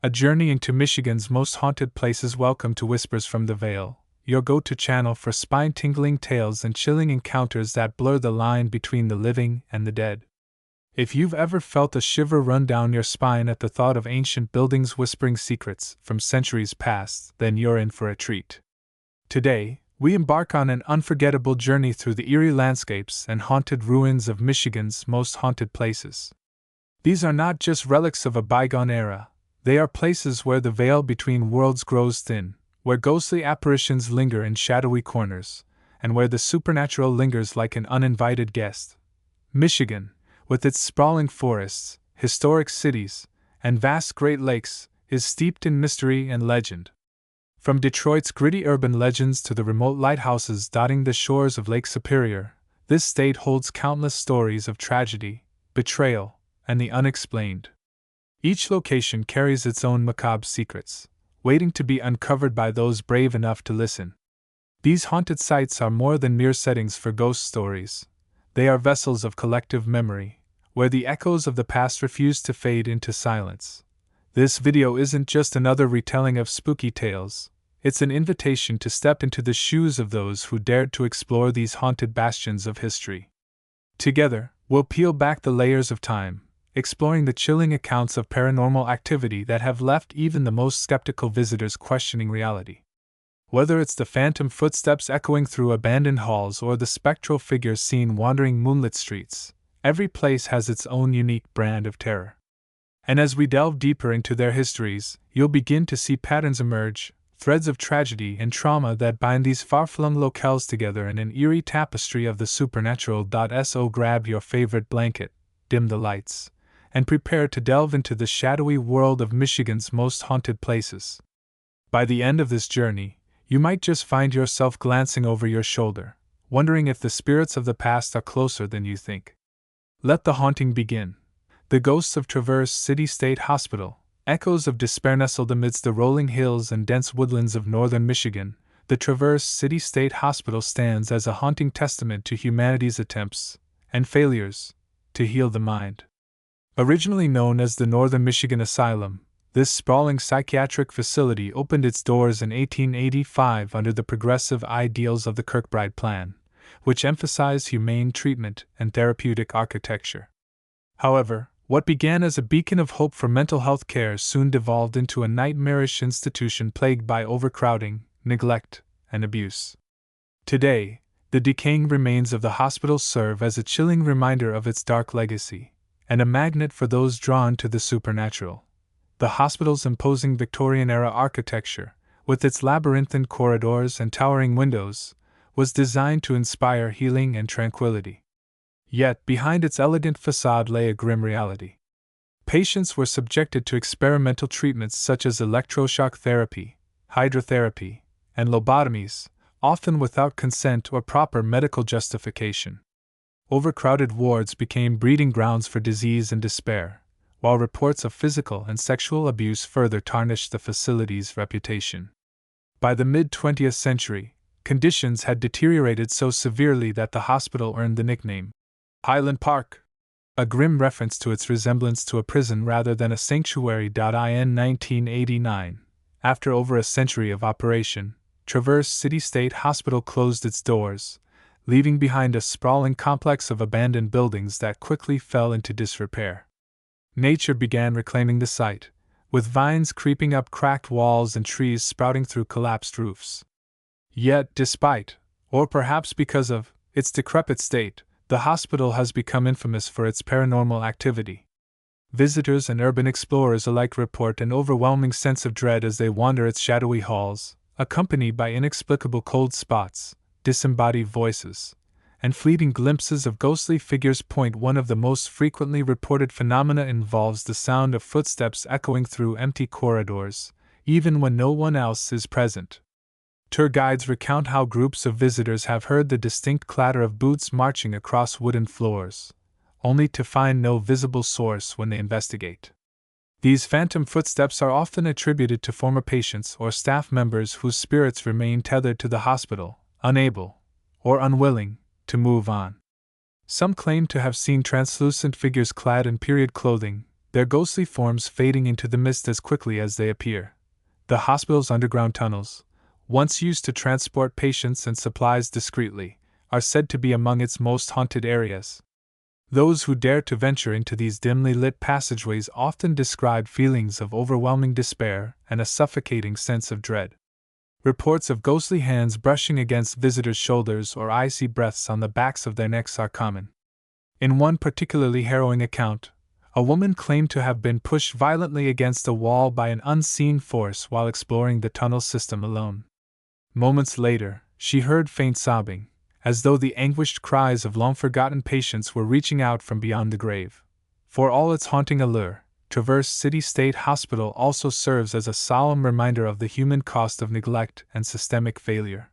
A journey into Michigan's most haunted places. Welcome to Whispers from the Veil, your go-to channel for spine-tingling tales and chilling encounters that blur the line between the living and the dead. If you've ever felt a shiver run down your spine at the thought of ancient buildings whispering secrets from centuries past, then you're in for a treat. Today, we embark on an unforgettable journey through the eerie landscapes and haunted ruins of Michigan's most haunted places. These are not just relics of a bygone era. They are places where the veil between worlds grows thin, where ghostly apparitions linger in shadowy corners, and where the supernatural lingers like an uninvited guest. Michigan, with its sprawling forests, historic cities, and vast Great Lakes, is steeped in mystery and legend. From Detroit's gritty urban legends to the remote lighthouses dotting the shores of Lake Superior, this state holds countless stories of tragedy, betrayal, and the unexplained. Each location carries its own macabre secrets, waiting to be uncovered by those brave enough to listen. These haunted sites are more than mere settings for ghost stories. They are vessels of collective memory, where the echoes of the past refuse to fade into silence. This video isn't just another retelling of spooky tales, it's an invitation to step into the shoes of those who dared to explore these haunted bastions of history. Together, we'll peel back the layers of time, exploring the chilling accounts of paranormal activity that have left even the most skeptical visitors questioning reality. Whether it's the phantom footsteps echoing through abandoned halls or the spectral figures seen wandering moonlit streets, every place has its own unique brand of terror. And as we delve deeper into their histories, you'll begin to see patterns emerge, threads of tragedy and trauma that bind these far-flung locales together in an eerie tapestry of the supernatural. So grab your favorite blanket, dim the lights, and prepare to delve into the shadowy world of Michigan's most haunted places. By the end of this journey, you might just find yourself glancing over your shoulder, wondering if the spirits of the past are closer than you think. Let the haunting begin. The ghosts of Traverse City State Hospital, echoes of despair nestled amidst the rolling hills and dense woodlands of northern Michigan. The Traverse City State Hospital stands as a haunting testament to humanity's attempts and failures to heal the mind. Originally known as the Northern Michigan Asylum, this sprawling psychiatric facility opened its doors in 1885 under the progressive ideals of the Kirkbride Plan, which emphasized humane treatment and therapeutic architecture. However, what began as a beacon of hope for mental health care soon devolved into a nightmarish institution plagued by overcrowding, neglect, and abuse. Today, the decaying remains of the hospital serve as a chilling reminder of its dark legacy, and a magnet for those drawn to the supernatural. The hospital's imposing Victorian-era architecture, with its labyrinthine corridors and towering windows, was designed to inspire healing and tranquility. Yet, behind its elegant facade lay a grim reality. Patients were subjected to experimental treatments such as electroshock therapy, hydrotherapy, and lobotomies, often without consent or proper medical justification. Overcrowded wards became breeding grounds for disease and despair, while reports of physical and sexual abuse further tarnished the facility's reputation. By the mid-20th century, conditions had deteriorated so severely that the hospital earned the nickname Highland Park, a grim reference to its resemblance to a prison rather than a sanctuary. In 1989, after over a century of operation, Traverse City State Hospital closed its doors, leaving behind a sprawling complex of abandoned buildings that quickly fell into disrepair. Nature began reclaiming the site, with vines creeping up cracked walls and trees sprouting through collapsed roofs. Yet, despite, or perhaps because of, its decrepit state, the hospital has become infamous for its paranormal activity. Visitors and urban explorers alike report an overwhelming sense of dread as they wander its shadowy halls, accompanied by inexplicable cold spots, disembodied voices, and fleeting glimpses of ghostly figures. One of the most frequently reported phenomena involves the sound of footsteps echoing through empty corridors, even when no one else is present. Tour guides recount how groups of visitors have heard the distinct clatter of boots marching across wooden floors, only to find no visible source when they investigate. These phantom footsteps are often attributed to former patients or staff members whose spirits remain tethered to the hospital, unable, or unwilling, to move on. Some claim to have seen translucent figures clad in period clothing, their ghostly forms fading into the mist as quickly as they appear. The hospital's underground tunnels, once used to transport patients and supplies discreetly, are said to be among its most haunted areas. Those who dare to venture into these dimly lit passageways often describe feelings of overwhelming despair and a suffocating sense of dread. Reports of ghostly hands brushing against visitors' shoulders or icy breaths on the backs of their necks are common. In one particularly harrowing account, a woman claimed to have been pushed violently against a wall by an unseen force while exploring the tunnel system alone. Moments later, she heard faint sobbing, as though the anguished cries of long-forgotten patients were reaching out from beyond the grave. For all its haunting allure, Traverse City State Hospital also serves as a solemn reminder of the human cost of neglect and systemic failure.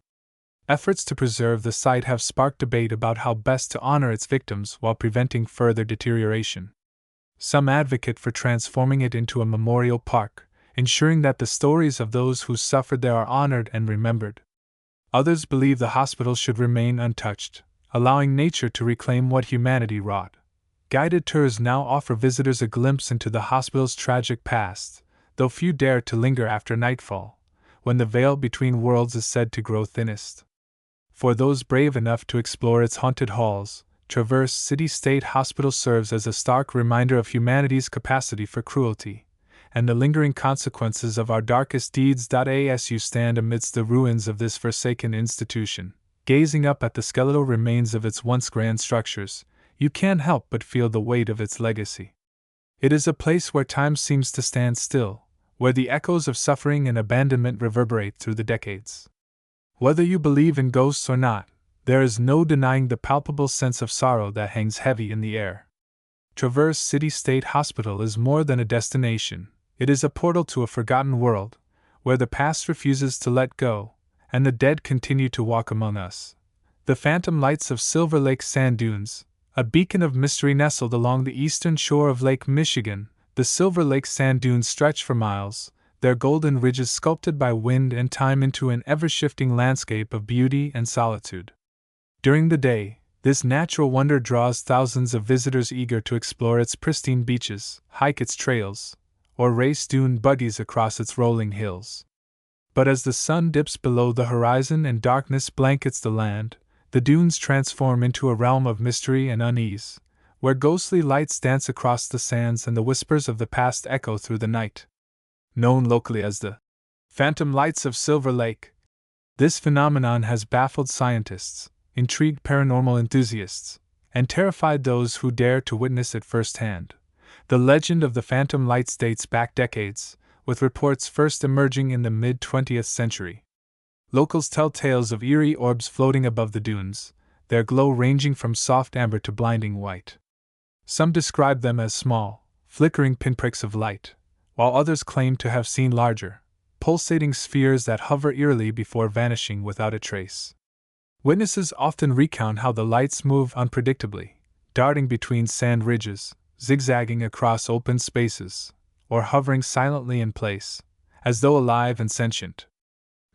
Efforts to preserve the site have sparked debate about how best to honor its victims while preventing further deterioration. Some advocate for transforming it into a memorial park, ensuring that the stories of those who suffered there are honored and remembered. Others believe the hospital should remain untouched, allowing nature to reclaim what humanity wrought. Guided tours now offer visitors a glimpse into the hospital's tragic past, though few dare to linger after nightfall, when the veil between worlds is said to grow thinnest. For those brave enough to explore its haunted halls, Traverse City State Hospital serves as a stark reminder of humanity's capacity for cruelty, and the lingering consequences of our darkest deeds. As you stand amidst the ruins of this forsaken institution, gazing up at the skeletal remains of its once grand structures, you can't help but feel the weight of its legacy. It is a place where time seems to stand still, where the echoes of suffering and abandonment reverberate through the decades. Whether you believe in ghosts or not, there is no denying the palpable sense of sorrow that hangs heavy in the air. Traverse City State Hospital is more than a destination. It is a portal to a forgotten world, where the past refuses to let go, and the dead continue to walk among us. The phantom lights of Silver Lake sand dunes, a beacon of mystery nestled along the eastern shore of Lake Michigan, the Silver Lake sand dunes stretch for miles, their golden ridges sculpted by wind and time into an ever-shifting landscape of beauty and solitude. During the day, this natural wonder draws thousands of visitors eager to explore its pristine beaches, hike its trails, or race dune buggies across its rolling hills. But as the sun dips below the horizon and darkness blankets the land, the dunes transform into a realm of mystery and unease, where ghostly lights dance across the sands and the whispers of the past echo through the night. Known locally as the Phantom Lights of Silver Lake, this phenomenon has baffled scientists, intrigued paranormal enthusiasts, and terrified those who dare to witness it firsthand. The legend of the Phantom Lights dates back decades, with reports first emerging in the mid-20th century. Locals tell tales of eerie orbs floating above the dunes, their glow ranging from soft amber to blinding white. Some describe them as small, flickering pinpricks of light, while others claim to have seen larger, pulsating spheres that hover eerily before vanishing without a trace. Witnesses often recount how the lights move unpredictably, darting between sand ridges, zigzagging across open spaces, or hovering silently in place, as though alive and sentient.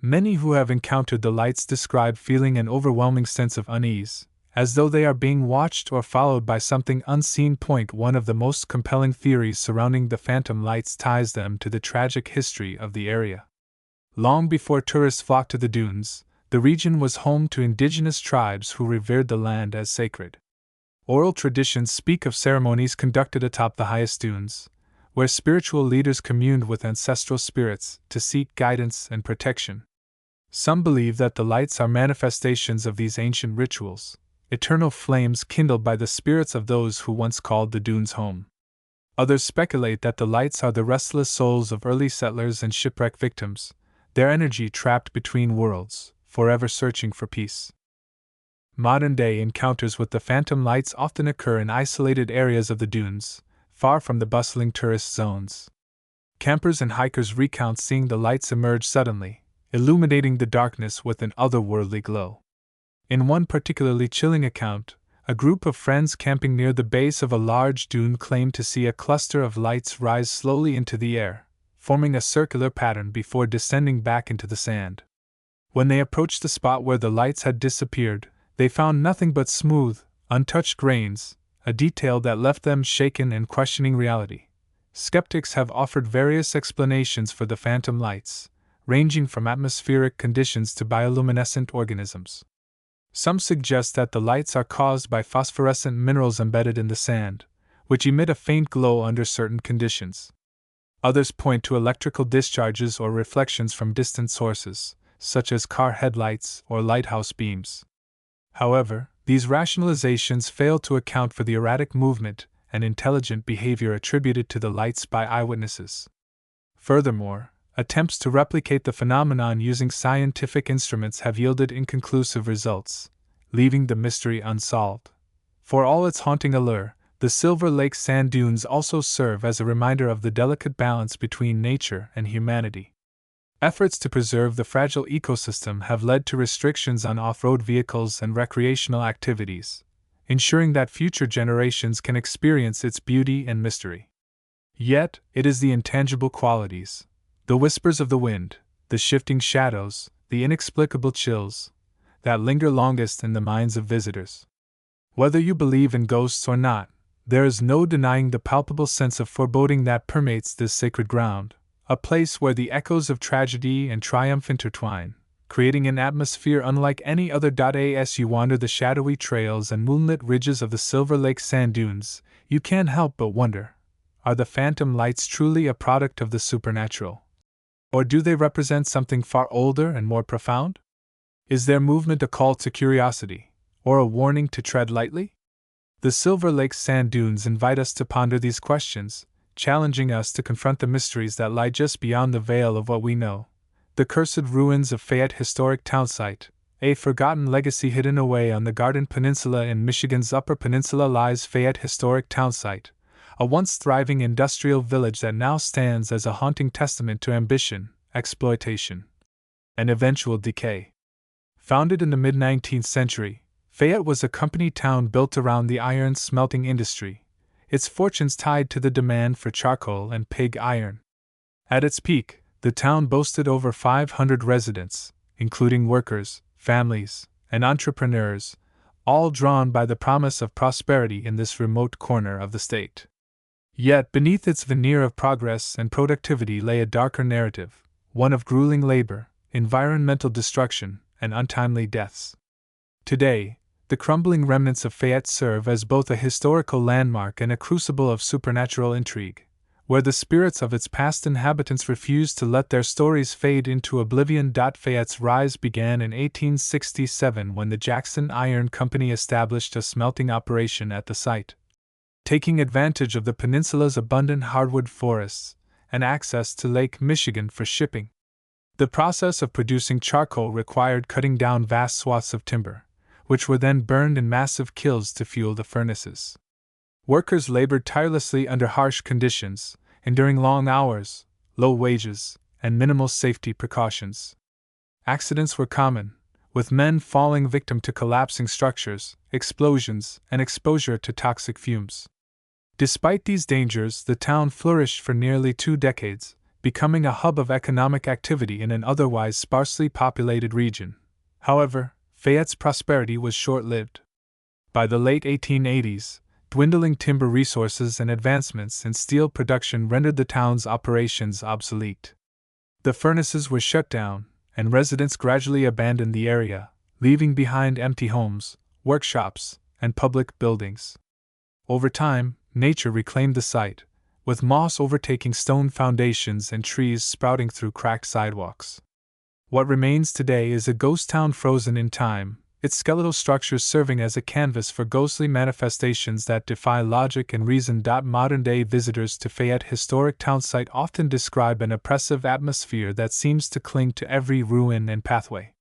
Many who have encountered the lights describe feeling an overwhelming sense of unease, as though they are being watched or followed by something unseen. One of the most compelling theories surrounding the phantom lights ties them to the tragic history of the area. Long before tourists flocked to the dunes, the region was home to indigenous tribes who revered the land as sacred. Oral traditions speak of ceremonies conducted atop the highest dunes, where spiritual leaders communed with ancestral spirits to seek guidance and protection. Some believe that the lights are manifestations of these ancient rituals, eternal flames kindled by the spirits of those who once called the dunes home. Others speculate that the lights are the restless souls of early settlers and shipwreck victims, their energy trapped between worlds, forever searching for peace. Modern-day encounters with the phantom lights often occur in isolated areas of the dunes, far from the bustling tourist zones. Campers and hikers recount seeing the lights emerge suddenly, illuminating the darkness with an otherworldly glow. In one particularly chilling account, a group of friends camping near the base of a large dune claimed to see a cluster of lights rise slowly into the air, forming a circular pattern before descending back into the sand. When they approached the spot where the lights had disappeared, they found nothing but smooth, untouched grains, a detail that left them shaken and questioning reality. Skeptics have offered various explanations for the phantom lights, ranging from atmospheric conditions to bioluminescent organisms. Some suggest that the lights are caused by phosphorescent minerals embedded in the sand, which emit a faint glow under certain conditions. Others point to electrical discharges or reflections from distant sources, such as car headlights or lighthouse beams. However, these rationalizations fail to account for the erratic movement and intelligent behavior attributed to the lights by eyewitnesses. Furthermore, attempts to replicate the phenomenon using scientific instruments have yielded inconclusive results, leaving the mystery unsolved. For all its haunting allure, the Silver Lake sand dunes also serve as a reminder of the delicate balance between nature and humanity. Efforts to preserve the fragile ecosystem have led to restrictions on off-road vehicles and recreational activities, ensuring that future generations can experience its beauty and mystery. Yet, it is the intangible qualities, the whispers of the wind, the shifting shadows, the inexplicable chills, that linger longest in the minds of visitors. Whether you believe in ghosts or not, there is no denying the palpable sense of foreboding that permeates this sacred ground, a place where the echoes of tragedy and triumph intertwine, creating an atmosphere unlike any other. As you wander the shadowy trails and moonlit ridges of the Silver Lake sand dunes, you can't help but wonder, are the phantom lights truly a product of the supernatural? Or do they represent something far older and more profound? Is their movement a call to curiosity, or a warning to tread lightly? The Silver Lake sand dunes invite us to ponder these questions, challenging us to confront the mysteries that lie just beyond the veil of what we know. The cursed ruins of Fayette Historic Townsite, a forgotten legacy hidden away on the Garden Peninsula in Michigan's Upper Peninsula, lies Fayette Historic Townsite, a once thriving industrial village that now stands as a haunting testament to ambition, exploitation, and eventual decay. Founded in the mid-19th century, Fayette was a company town built around the iron smelting industry, its fortunes tied to the demand for charcoal and pig iron. At its peak, the town boasted over 500 residents, including workers, families, and entrepreneurs, all drawn by the promise of prosperity in this remote corner of the state. Yet beneath its veneer of progress and productivity lay a darker narrative, one of grueling labor, environmental destruction, and untimely deaths. Today, the crumbling remnants of Fayette serve as both a historical landmark and a crucible of supernatural intrigue, where the spirits of its past inhabitants refuse to let their stories fade into oblivion. Fayette's rise began in 1867 when the Jackson Iron Company established a smelting operation at the site. Taking advantage of the peninsula's abundant hardwood forests and access to Lake Michigan for shipping. The process of producing charcoal required cutting down vast swaths of timber, which were then burned in massive kilns to fuel the furnaces. Workers labored tirelessly under harsh conditions, enduring long hours, low wages, and minimal safety precautions. Accidents were common, with men falling victim to collapsing structures, explosions, and exposure to toxic fumes. Despite these dangers, the town flourished for nearly 2 decades, becoming a hub of economic activity in an otherwise sparsely populated region. However, Fayette's prosperity was short-lived. By the late 1880s, dwindling timber resources and advancements in steel production rendered the town's operations obsolete. The furnaces were shut down, and residents gradually abandoned the area, leaving behind empty homes, workshops, and public buildings. Over time, nature reclaimed the site, with moss overtaking stone foundations and trees sprouting through cracked sidewalks. What remains today is a ghost town frozen in time, its skeletal structures serving as a canvas for ghostly manifestations that defy logic and reason. Modern-day visitors to Fayette Historic Townsite often describe an oppressive atmosphere that seems to cling to every ruin and pathway.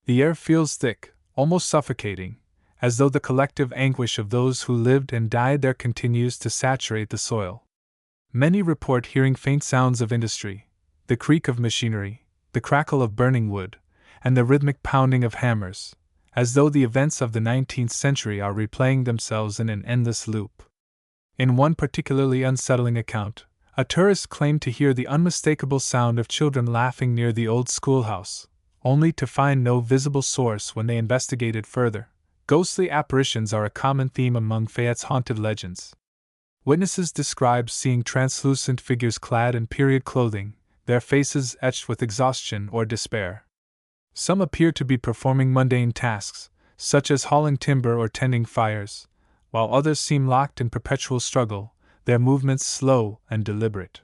The air feels thick, almost suffocating, as though the collective anguish of those who lived and died there continues to saturate the soil. Many report hearing faint sounds of industry, the creak of machinery, the crackle of burning wood, and the rhythmic pounding of hammers, as though the events of the 19th century are replaying themselves in an endless loop. In one particularly unsettling account, a tourist claimed to hear the unmistakable sound of children laughing near the old schoolhouse, only to find no visible source when they investigated further. Ghostly apparitions are a common theme among Fayette's haunted legends. Witnesses describe seeing translucent figures clad in period clothing, their faces etched with exhaustion or despair. Some appear to be performing mundane tasks, such as hauling timber or tending fires, while others seem locked in perpetual struggle, their movements slow and deliberate.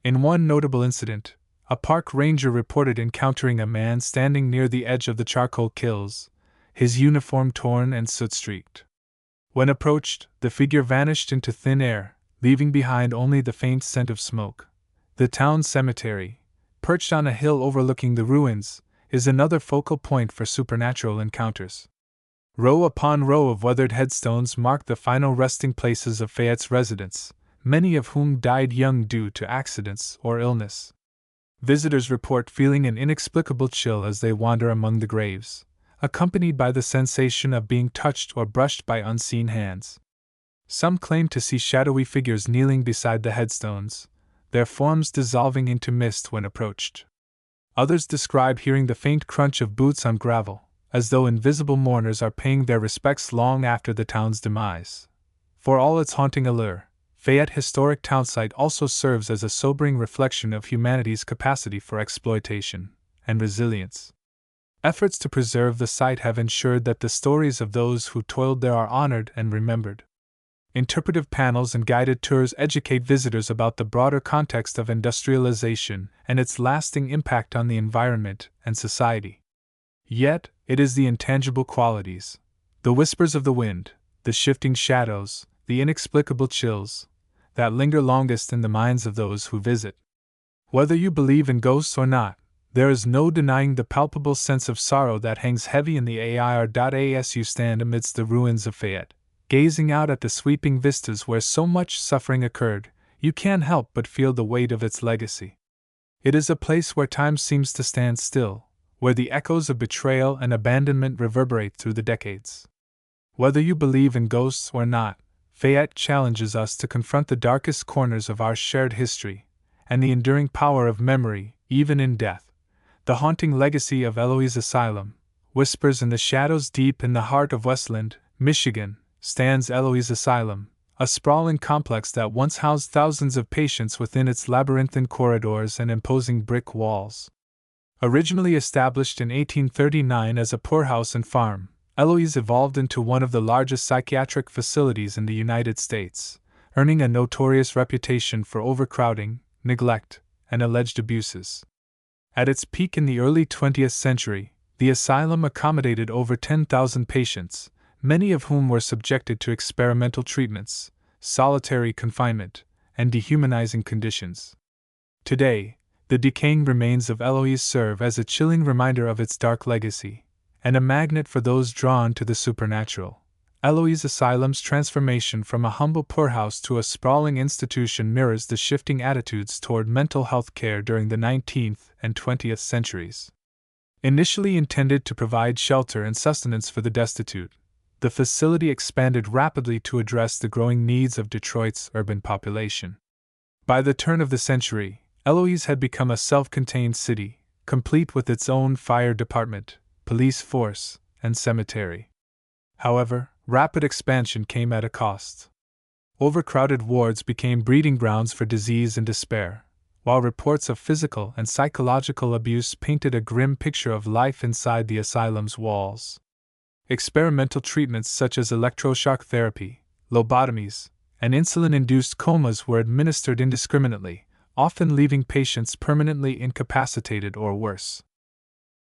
In one notable incident, a park ranger reported encountering a man standing near the edge of the charcoal kilns, his uniform torn and soot-streaked. When approached, the figure vanished into thin air, leaving behind only the faint scent of smoke. The town cemetery, perched on a hill overlooking the ruins, is another focal point for supernatural encounters. Row upon row of weathered headstones mark the final resting places of Fayette's residents, many of whom died young due to accidents or illness. Visitors report feeling an inexplicable chill as they wander among the graves, accompanied by the sensation of being touched or brushed by unseen hands. Some claim to see shadowy figures kneeling beside the headstones, their forms dissolving into mist when approached. Others describe hearing the faint crunch of boots on gravel, as though invisible mourners are paying their respects long after the town's demise. For all its haunting allure, Fayette Historic Townsite also serves as a sobering reflection of humanity's capacity for exploitation and resilience. Efforts to preserve the site have ensured that the stories of those who toiled there are honored and remembered. Interpretive panels and guided tours educate visitors about the broader context of industrialization and its lasting impact on the environment and society. Yet, it is the intangible qualities, the whispers of the wind, the shifting shadows, the inexplicable chills, that linger longest in the minds of those who visit. Whether you believe in ghosts or not, there is no denying the palpable sense of sorrow that hangs heavy in the air as you stand amidst the ruins of Fayette. Gazing out at the sweeping vistas where so much suffering occurred, you can't help but feel the weight of its legacy. It is a place where time seems to stand still, where the echoes of betrayal and abandonment reverberate through the decades. Whether you believe in ghosts or not, Fayette challenges us to confront the darkest corners of our shared history, and the enduring power of memory, even in death. The haunting legacy of Eloise Asylum whispers in the shadows deep in the heart of Westland, Michigan, stands Eloise Asylum, a sprawling complex that once housed thousands of patients within its labyrinthine corridors and imposing brick walls. Originally established in 1839 as a poorhouse and farm, Eloise evolved into one of the largest psychiatric facilities in the United States, earning a notorious reputation for overcrowding, neglect, and alleged abuses. At its peak in the early 20th century, the asylum accommodated over 10,000 patients, many of whom were subjected to experimental treatments, solitary confinement, and dehumanizing conditions. Today, the decaying remains of Eloise serve as a chilling reminder of its dark legacy, and a magnet for those drawn to the supernatural. Eloise Asylum's transformation from a humble poorhouse to a sprawling institution mirrors the shifting attitudes toward mental health care during the 19th and 20th centuries. Initially intended to provide shelter and sustenance for the destitute, the facility expanded rapidly to address the growing needs of Detroit's urban population. By the turn of the century, Eloise had become a self-contained city, complete with its own fire department, police force, and cemetery. However, rapid expansion came at a cost. Overcrowded wards became breeding grounds for disease and despair, while reports of physical and psychological abuse painted a grim picture of life inside the asylum's walls. Experimental treatments such as electroshock therapy, lobotomies, and insulin-induced comas were administered indiscriminately, often leaving patients permanently incapacitated or worse.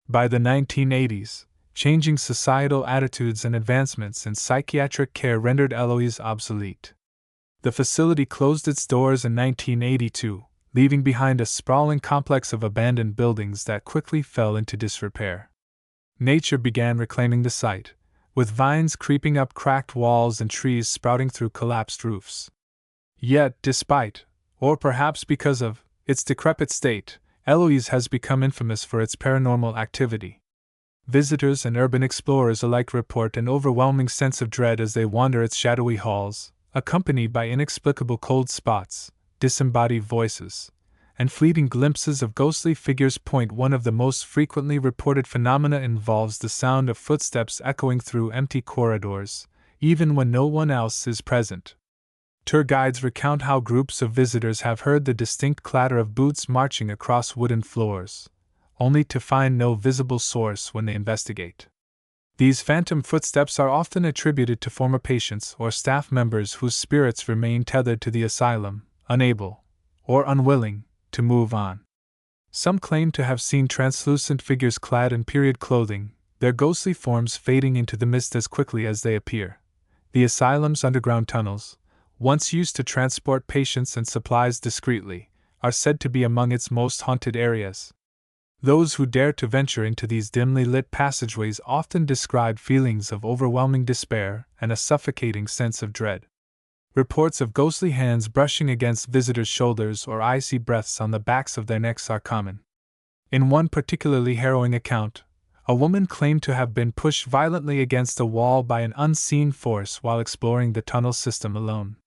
By the 1980s, changing societal attitudes and advancements in psychiatric care rendered Eloise obsolete. The facility closed its doors in 1982, leaving behind a sprawling complex of abandoned buildings that quickly fell into disrepair. Nature began reclaiming the site, with vines creeping up cracked walls and trees sprouting through collapsed roofs. Yet, despite, or perhaps because of, its decrepit state, Eloise has become infamous for its paranormal activity. Visitors and urban explorers alike report an overwhelming sense of dread as they wander its shadowy halls, accompanied by inexplicable cold spots, disembodied voices, and fleeting glimpses of ghostly figures. One of the most frequently reported phenomena involves the sound of footsteps echoing through empty corridors, even when no one else is present. Tour guides recount how groups of visitors have heard the distinct clatter of boots marching across wooden floors, only to find no visible source when they investigate. These phantom footsteps are often attributed to former patients or staff members whose spirits remain tethered to the asylum, unable, or unwilling, to move on. Some claim to have seen translucent figures clad in period clothing, their ghostly forms fading into the mist as quickly as they appear. The asylum's underground tunnels, once used to transport patients and supplies discreetly, are said to be among its most haunted areas. Those who dare to venture into these dimly lit passageways often describe feelings of overwhelming despair and a suffocating sense of dread. Reports of ghostly hands brushing against visitors' shoulders or icy breaths on the backs of their necks are common. In one particularly harrowing account, a woman claimed to have been pushed violently against a wall by an unseen force while exploring the tunnel system alone.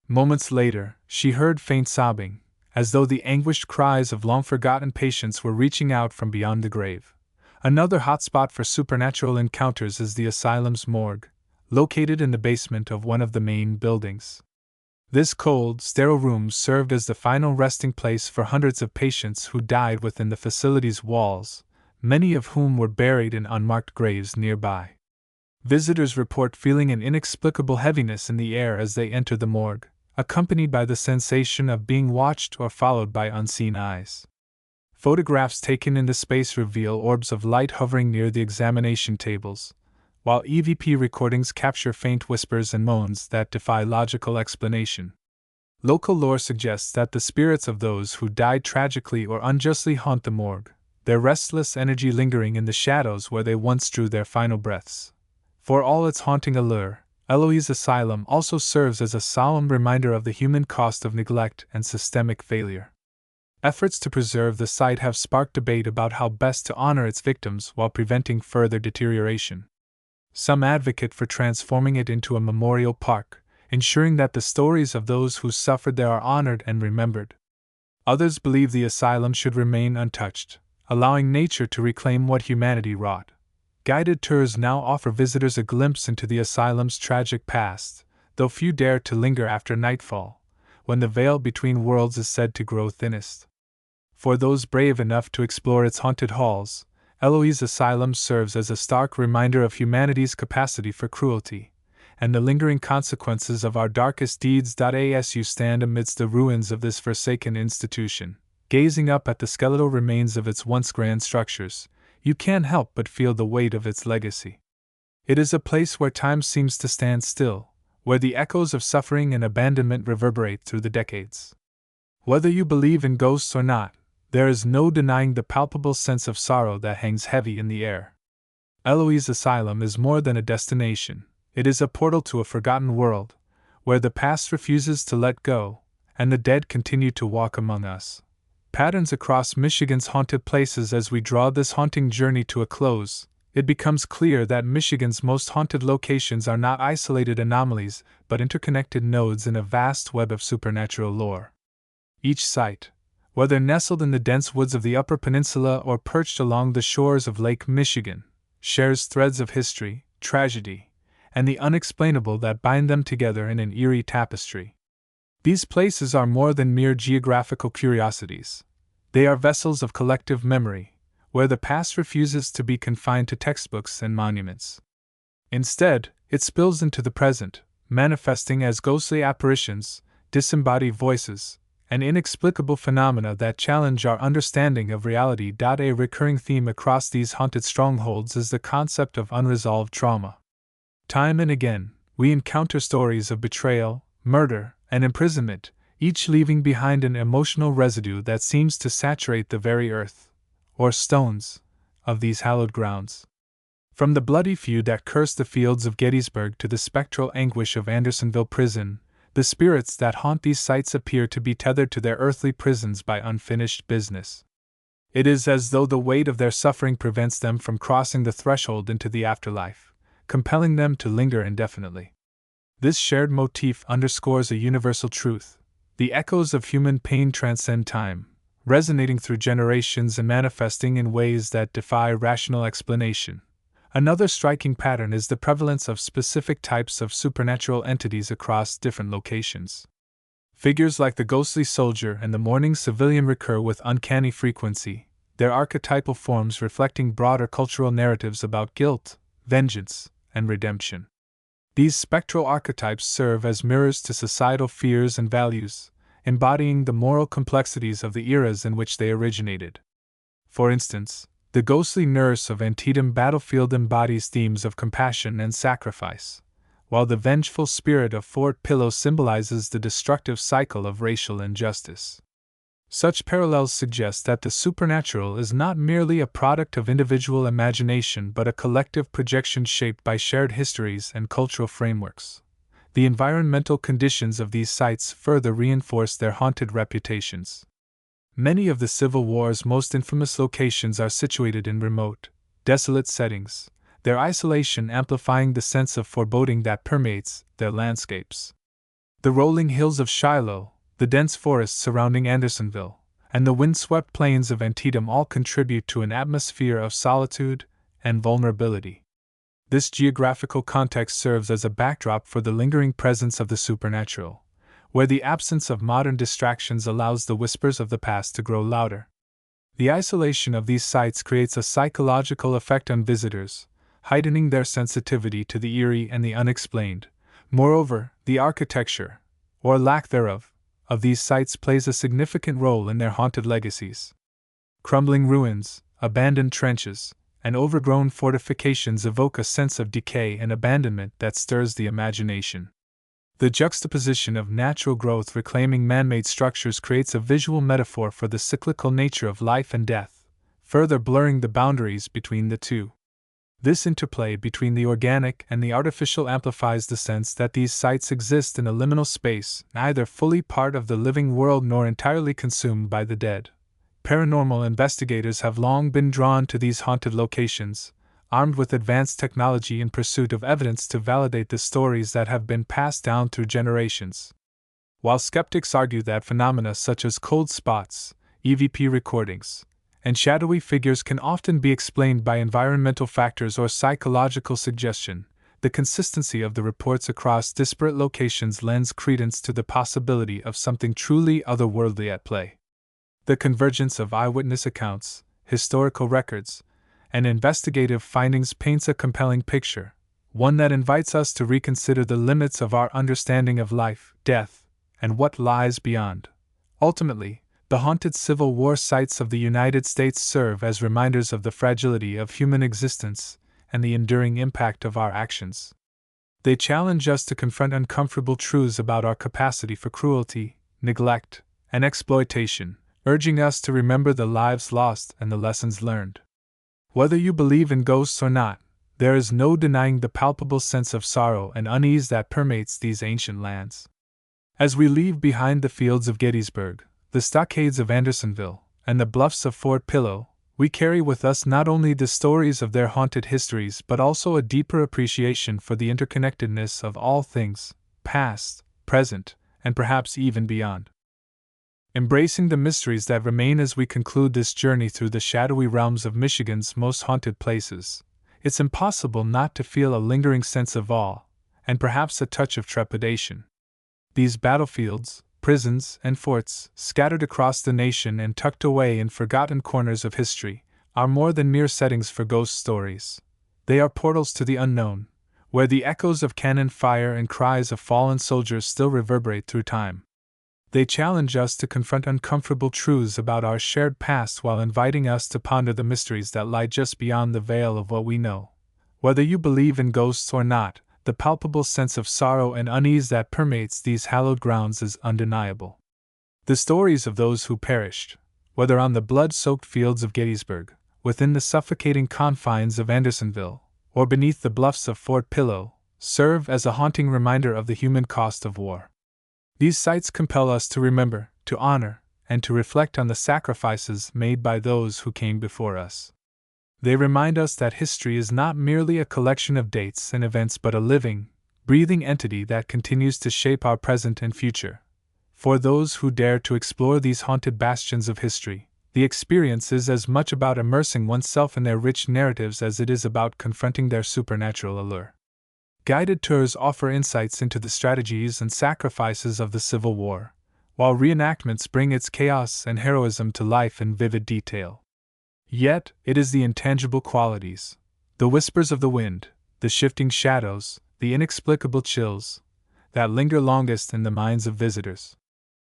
Moments later, she heard faint sobbing, as though the anguished cries of long-forgotten patients were reaching out from beyond the grave. Another hotspot for supernatural encounters is the asylum's morgue, located in the basement of one of the main buildings. This cold, sterile room served as the final resting place for hundreds of patients who died within the facility's walls, many of whom were buried in unmarked graves nearby. Visitors report feeling an inexplicable heaviness in the air as they enter the morgue, accompanied by the sensation of being watched or followed by unseen eyes. Photographs taken in the space reveal orbs of light hovering near the examination tables, while EVP recordings capture faint whispers and moans that defy logical explanation. Local lore suggests that the spirits of those who died tragically or unjustly haunt the morgue, their restless energy lingering in the shadows where they once drew their final breaths. For all its haunting allure, Eloise Asylum also serves as a solemn reminder of the human cost of neglect and systemic failure. Efforts to preserve the site have sparked debate about how best to honor its victims while preventing further deterioration. Some advocate for transforming it into a memorial park, ensuring that the stories of those who suffered there are honored and remembered. Others believe the asylum should remain untouched, allowing nature to reclaim what humanity wrought. Guided tours now offer visitors a glimpse into the asylum's tragic past, though few dare to linger after nightfall, when the veil between worlds is said to grow thinnest. For those brave enough to explore its haunted halls, Eloise Asylum serves as a stark reminder of humanity's capacity for cruelty, and the lingering consequences of our darkest deeds. As you stand amidst the ruins of this forsaken institution, gazing up at the skeletal remains of its once grand structures, you can't help but feel the weight of its legacy. It is a place where time seems to stand still, where the echoes of suffering and abandonment reverberate through the decades. Whether you believe in ghosts or not, there is no denying the palpable sense of sorrow that hangs heavy in the air. Eloise Asylum is more than a destination, it is a portal to a forgotten world, where the past refuses to let go, and the dead continue to walk among us. Patterns across Michigan's haunted places. As we draw this haunting journey to a close, it becomes clear that Michigan's most haunted locations are not isolated anomalies, but interconnected nodes in a vast web of supernatural lore. Each site, whether nestled in the dense woods of the Upper Peninsula or perched along the shores of Lake Michigan, shares threads of history, tragedy, and the unexplainable that bind them together in an eerie tapestry. These places are more than mere geographical curiosities. They are vessels of collective memory, where the past refuses to be confined to textbooks and monuments. Instead, it spills into the present, manifesting as ghostly apparitions, disembodied voices, and inexplicable phenomena that challenge our understanding of reality. A recurring theme across these haunted strongholds is the concept of unresolved trauma. Time and again, we encounter stories of betrayal, murder, and imprisonment, each leaving behind an emotional residue that seems to saturate the very earth, or stones, of these hallowed grounds. From the bloody feud that cursed the fields of Gettysburg to the spectral anguish of Andersonville Prison, the spirits that haunt these sites appear to be tethered to their earthly prisons by unfinished business. It is as though the weight of their suffering prevents them from crossing the threshold into the afterlife, compelling them to linger indefinitely. This shared motif underscores a universal truth: the echoes of human pain transcend time, resonating through generations and manifesting in ways that defy rational explanation. Another striking pattern is the prevalence of specific types of supernatural entities across different locations. Figures like the ghostly soldier and the mourning civilian recur with uncanny frequency, their archetypal forms reflecting broader cultural narratives about guilt, vengeance, and redemption. These spectral archetypes serve as mirrors to societal fears and values, embodying the moral complexities of the eras in which they originated. For instance, the ghostly nurse of Antietam battlefield embodies themes of compassion and sacrifice, while the vengeful spirit of Fort Pillow symbolizes the destructive cycle of racial injustice. Such parallels suggest that the supernatural is not merely a product of individual imagination but a collective projection shaped by shared histories and cultural frameworks. The environmental conditions of these sites further reinforce their haunted reputations. Many of the Civil War's most infamous locations are situated in remote, desolate settings, their isolation amplifying the sense of foreboding that permeates their landscapes. The rolling hills of Shiloh, the dense forests surrounding Andersonville, and the windswept plains of Antietam all contribute to an atmosphere of solitude and vulnerability. This geographical context serves as a backdrop for the lingering presence of the supernatural, where the absence of modern distractions allows the whispers of the past to grow louder. The isolation of these sites creates a psychological effect on visitors, heightening their sensitivity to the eerie and the unexplained. Moreover, the architecture, or lack thereof, of these sites plays a significant role in their haunted legacies. Crumbling ruins, abandoned trenches, and overgrown fortifications evoke a sense of decay and abandonment that stirs the imagination. The juxtaposition of natural growth reclaiming man-made structures creates a visual metaphor for the cyclical nature of life and death, further blurring the boundaries between the two. This interplay between the organic and the artificial amplifies the sense that these sites exist in a liminal space, neither fully part of the living world nor entirely consumed by the dead. Paranormal investigators have long been drawn to these haunted locations, armed with advanced technology in pursuit of evidence to validate the stories that have been passed down through generations. While skeptics argue that phenomena such as cold spots, EVP recordings, and shadowy figures can often be explained by environmental factors or psychological suggestion, the consistency of the reports across disparate locations lends credence to the possibility of something truly otherworldly at play. The convergence of eyewitness accounts, historical records, and investigative findings paints a compelling picture, one that invites us to reconsider the limits of our understanding of life, death, and what lies beyond. Ultimately, the haunted Civil War sites of the United States serve as reminders of the fragility of human existence and the enduring impact of our actions. They challenge us to confront uncomfortable truths about our capacity for cruelty, neglect, and exploitation, urging us to remember the lives lost and the lessons learned. Whether you believe in ghosts or not, there is no denying the palpable sense of sorrow and unease that permeates these ancient lands. As we leave behind the fields of Gettysburg, the stockades of Andersonville, and the bluffs of Fort Pillow, we carry with us not only the stories of their haunted histories but also a deeper appreciation for the interconnectedness of all things, past, present, and perhaps even beyond. Embracing the mysteries that remain as we conclude this journey through the shadowy realms of Michigan's most haunted places, it's impossible not to feel a lingering sense of awe, and perhaps a touch of trepidation. These battlefields, prisons, and forts, scattered across the nation and tucked away in forgotten corners of history, are more than mere settings for ghost stories. They are portals to the unknown, where the echoes of cannon fire and cries of fallen soldiers still reverberate through time. They challenge us to confront uncomfortable truths about our shared past while inviting us to ponder the mysteries that lie just beyond the veil of what we know. Whether you believe in ghosts or not, the palpable sense of sorrow and unease that permeates these hallowed grounds is undeniable. The stories of those who perished, whether on the blood-soaked fields of Gettysburg, within the suffocating confines of Andersonville, or beneath the bluffs of Fort Pillow, serve as a haunting reminder of the human cost of war. These sites compel us to remember, to honor, and to reflect on the sacrifices made by those who came before us. They remind us that history is not merely a collection of dates and events but a living, breathing entity that continues to shape our present and future. For those who dare to explore these haunted bastions of history, The experience is as much about immersing oneself in their rich narratives as it is about confronting their supernatural allure. Guided tours offer insights into the strategies and sacrifices of the Civil War, while reenactments bring its chaos and heroism to life in vivid detail. Yet, it is the intangible qualities, the whispers of the wind, the shifting shadows, the inexplicable chills, that linger longest in the minds of visitors.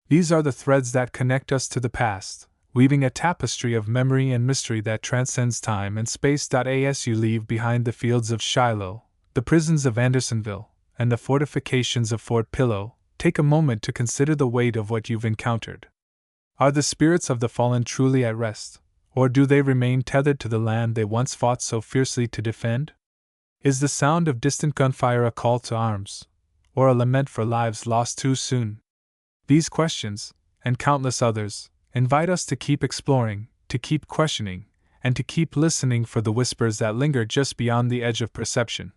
These are the threads that connect us to the past, weaving a tapestry of memory and mystery that transcends time and space. As you leave behind the fields of Shiloh, the prisons of Andersonville, and the fortifications of Fort Pillow, take a moment to consider the weight of what you've encountered. Are the spirits of the fallen truly at rest, or do they remain tethered to the land they once fought so fiercely to defend? Is the sound of distant gunfire a call to arms, or a lament for lives lost too soon? These questions, and countless others, invite us to keep exploring, to keep questioning, and to keep listening for the whispers that linger just beyond the edge of perception.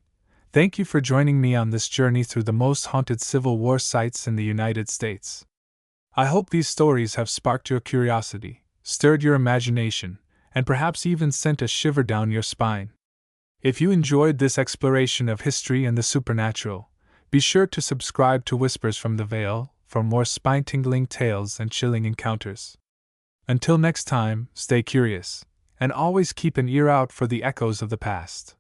Thank you for joining me on this journey through the most haunted Civil War sites in the United States. I hope these stories have sparked your curiosity, stirred your imagination, and perhaps even sent a shiver down your spine. If you enjoyed this exploration of history and the supernatural, be sure to subscribe to Whispers from the Veil for more spine-tingling tales and chilling encounters. Until next time, stay curious, and always keep an ear out for the echoes of the past.